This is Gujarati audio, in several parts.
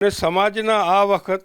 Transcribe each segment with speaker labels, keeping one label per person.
Speaker 1: અને સમાજના આ વખત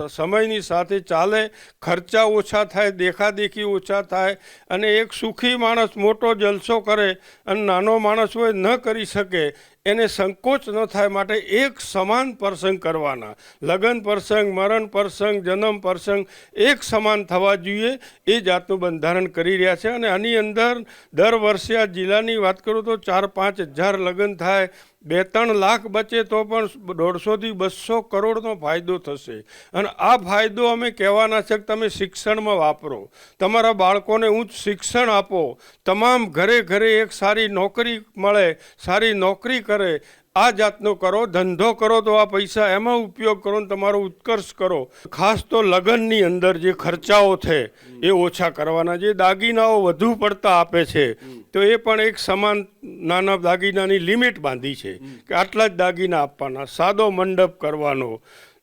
Speaker 1: સમયની સાથે ચાલે, ખર્ચા ઓછા થાય, દેખાદેખી ઓછા થાય અને એક સુખી માણસ મોટો જલસો કરે અને નાનો માણસ હોય ન કરી શકે એને સંકોચ ન થાય માટે એક સમાન પ્રસંગ કરવાના. લગ્ન પ્રસંગ, મરણ પ્રસંગ, જન્મ પ્રસંગ એક સમાન થવા જોઈએ એ જાતનું બંધારણ કરી રહ્યા છે. અને આની અંદર દર વર્ષે આ જિલ્લાની વાત કરું તો 4-5 હજાર લગ્ન થાય, 2-3 લાખ બચે તો પણ 150 થી 200 કરોડનો ફાયદો થશે. અને આ ફાયદો અમે કહેવાના છે કે તમે શિક્ષણમાં વાપરો, તમારા બાળકોને ઉચ્ચ શિક્ષણ આપો, તમામ ઘરે ઘરે એક સારી નોકરી મળે, સારી નોકરી કરે, આ જાતનો કરો, ધંધો કરો તો આ પૈસા એમાં ઉપયોગ કરો ને તમારો ઉત્કર્ષ કરો. ખાસ તો લગ્નની અંદર જે ખર્ચાઓ છે એ ઓછા કરવાના. જે દાગીનાઓ વધુ પડતા આપે છે તો એ પણ એક સમાન નાના દાગીનાની લિમિટ બાંધી છે કે આટલા જ દાગીના આપવાના. સાદો મંડપ કરવાનો,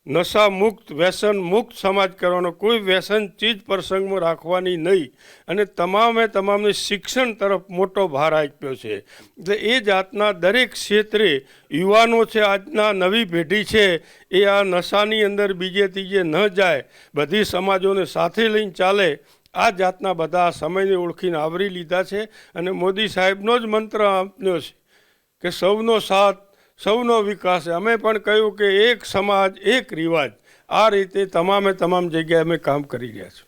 Speaker 1: નશા મુક્ત, વ્યસન મુક્ત સમાજ કરવાનો, કોઈ વ્યસન ચીજ પ્રસંગમાં રાખવાની નહીં. અને તમામને શિક્ષણ તરફ મોટો ભાર આપ્યો છે. એટલે એ જાતના દરેક ક્ષેત્રે યુવાનો છે, આજના નવી પેઢી છે એ આ નશાની અંદર બીજે ત્રીજે ન જાય, બધી સમાજોને સાથે લઈને ચાલે, આ જાતના બધા સમયને ઓળખીને આવરી લીધા છે. અને મોદી સાહેબનો જ મંત્ર આપ્યો છે કે સૌનો સાથ, સૌનો વિકાસ. અમે પણ કહ્યું કે એક સમાજ એક રિવાજ. આ રીતે તમામ જગ્યાએ અમે કામ કરી રહ્યા છીએ.